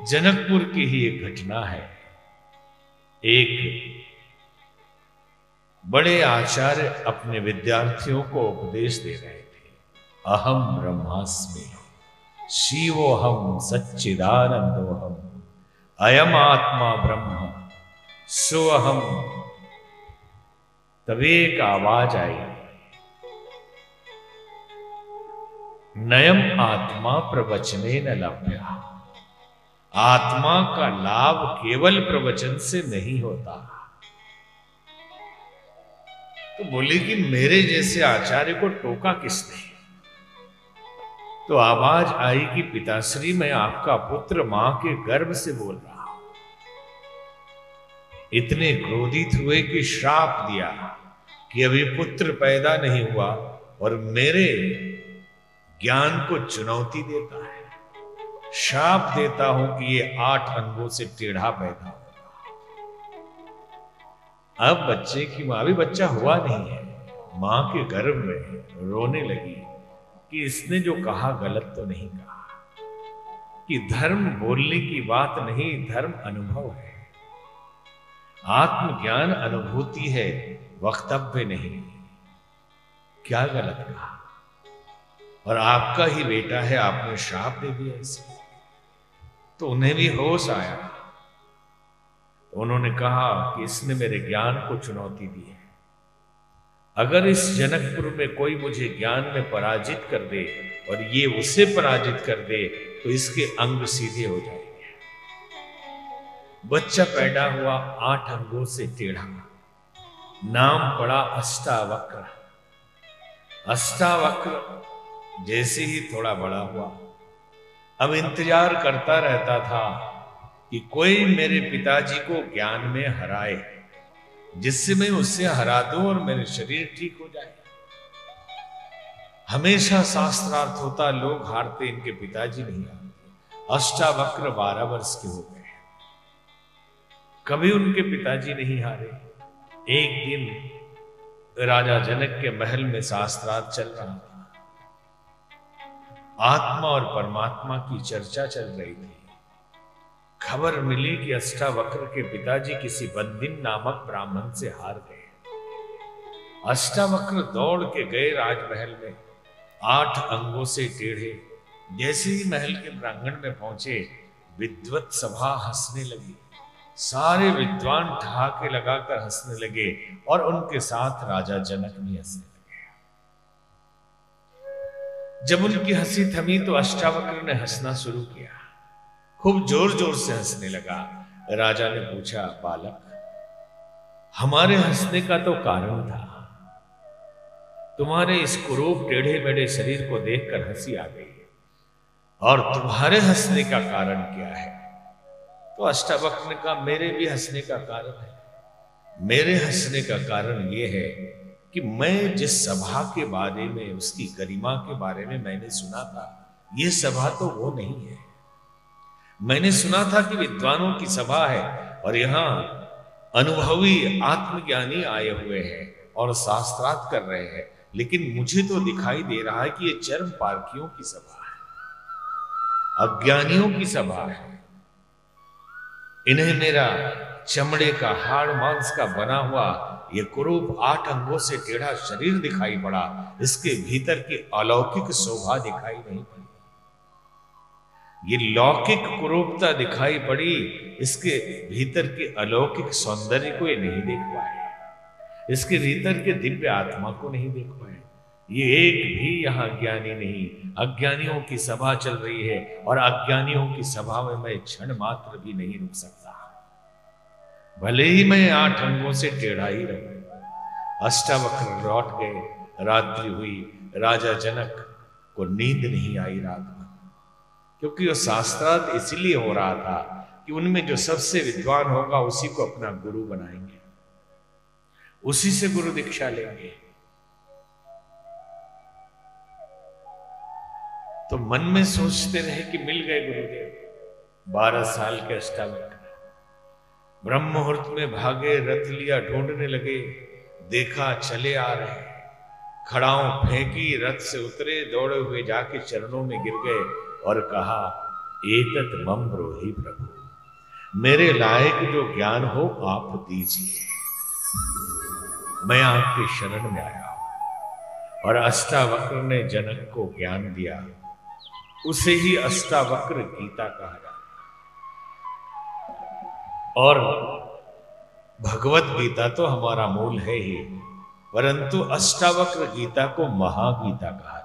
जनकपुर की ही एक घटना है। एक बड़े आचार्य अपने विद्यार्थियों को उपदेश दे रहे थे। अहम ब्रह्मास्मि शिवोहम सच्चिदानंदोहम अयम आत्मा ब्रह्म सोहम। तभी एक आवाज आई, नयम आत्मा प्रवचने न लभ्या। आत्मा का लाभ केवल प्रवचन से नहीं होता। तो बोले कि मेरे जैसे आचार्य को टोका किसने? तो आवाज आई कि पिताश्री, मैं आपका पुत्र मां के गर्भ से बोल रहा हूं। इतने क्रोधित हुए कि श्राप दिया कि अभी पुत्र पैदा नहीं हुआ और मेरे ज्ञान को चुनौती देता है। श्राप देता हूं कि ये 8 अंगों से टेढ़ा पैदा होगा। अब बच्चे की मां, भी बच्चा हुआ नहीं है, मां के गर्भ में रोने लगी कि इसने जो कहा गलत तो नहीं कहा, कि धर्म बोलने की बात नहीं, धर्म अनुभव है, आत्मज्ञान अनुभूति है, वक्तव्य नहीं। क्या गलत कहा? और आपका ही बेटा है, आपने श्राप दे दिया इसे। तो उन्हें भी होश आया। तो उन्होंने कहा कि इसने मेरे ज्ञान को चुनौती दी है। अगर इस जनकपुर में कोई मुझे ज्ञान में पराजित कर दे और ये उसे पराजित कर दे तो इसके अंग सीधे हो जाएंगे। बच्चा पैदा हुआ 8 अंगों से टेढ़ा, नाम पड़ा अष्टावक्र। अष्टावक्र जैसे ही थोड़ा बड़ा हुआ, अब इंतजार करता रहता था कि कोई मेरे पिताजी को ज्ञान में हराए, जिससे मैं उससे हरा दूं और मेरे शरीर ठीक हो जाए। हमेशा शास्त्रार्थ होता, लोग हारते, इनके पिताजी नहीं हारते। अष्टावक्र 12 वर्ष के हो गए, कभी उनके पिताजी नहीं हारे। एक दिन राजा जनक के महल में शास्त्रार्थ चल रहा था। आत्मा और परमात्मा की चर्चा चल रही थी। खबर मिली कि अष्टावक्र के पिताजी किसी बंदिन नामक ब्राह्मण से हार गए। अष्टावक्र दौड़ के गए राजमहल में, 8 अंगों से टेढ़े। जैसे ही महल के प्रांगण में पहुंचे, विद्वत सभा हंसने लगी। सारे विद्वान ठहाके लगाकर हंसने लगे और उनके साथ राजा जनक भी हंसने लगे। जब उनकी हंसी थमी तो अष्टावक्र ने हंसना शुरू किया, खूब जोर जोर से हंसने लगा। राजा ने पूछा, बालक, हमारे हंसने का तो कारण था, तुम्हारे इस कुरूप टेढ़े मेढ़े शरीर को देखकर हंसी आ गई, और तुम्हारे हंसने का कारण क्या है? तो अष्टावक्र ने कहा, मेरे भी हंसने का कारण है। मेरे हंसने का कारण यह है कि मैं जिस सभा के बारे में, उसकी गरिमा के बारे में मैंने सुना था, यह सभा तो वो नहीं है। मैंने सुना था कि विद्वानों की सभा है और यहां अनुभवी आत्मज्ञानी आए हुए हैं और शास्त्रार्थ कर रहे हैं, लेकिन मुझे तो दिखाई दे रहा है कि यह चर्म पारखियों की सभा है, अज्ञानियों की सभा है। इन्हें मेरा चमड़े का, हाड़ मांस का बना हुआ ये कुरूप 8 अंगों से टेढ़ा शरीर दिखाई पड़ा, इसके भीतर की अलौकिक शोभा दिखाई नहीं पड़ी। ये लौकिक कुरूपता दिखाई पड़ी, इसके भीतर के अलौकिक सौंदर्य को ये नहीं देख पाए, इसके भीतर के दिव्य आत्मा को नहीं देख पाए। ये एक भी यहां ज्ञानी नहीं, अज्ञानियों की सभा चल रही है और अज्ञानियों की सभा में मैं क्षण मात्र भी नहीं रुक सकता, भले ही मैं 8 अंगों से टेढ़ा ही रहूं। अष्टावक्र लौट गए। रात्रि हुई, राजा जनक को नींद नहीं आई रात भर, क्योंकि वो शास्त्रार्थ इसलिए हो रहा था कि उनमें जो सबसे विद्वान होगा उसी को अपना गुरु बनाएंगे, उसी से गुरु दीक्षा लेंगे। तो मन में सोचते रहे कि मिल गए गुरुदेव। 12 साल के अष्टावक्र ब्रह्म मुहूर्त में भागे, रथ लिया, ढूंढने लगे, देखा चले आ रहे, खड़ाओं फेंकी, रथ से उतरे, दौड़े हुए जाके चरणों में गिर गए और कहा, एतत् मम ब्रूहि प्रभु, मेरे लायक जो ज्ञान हो आप दीजिए। मैं आपके शरण में आया हूं। और अष्टावक्र ने जनक को ज्ञान दिया, उसे ही अष्टावक्र गीता कहा जाता। और भगवत गीता तो हमारा मूल है ही, परंतु अष्टावक्र गीता को महागीता कहा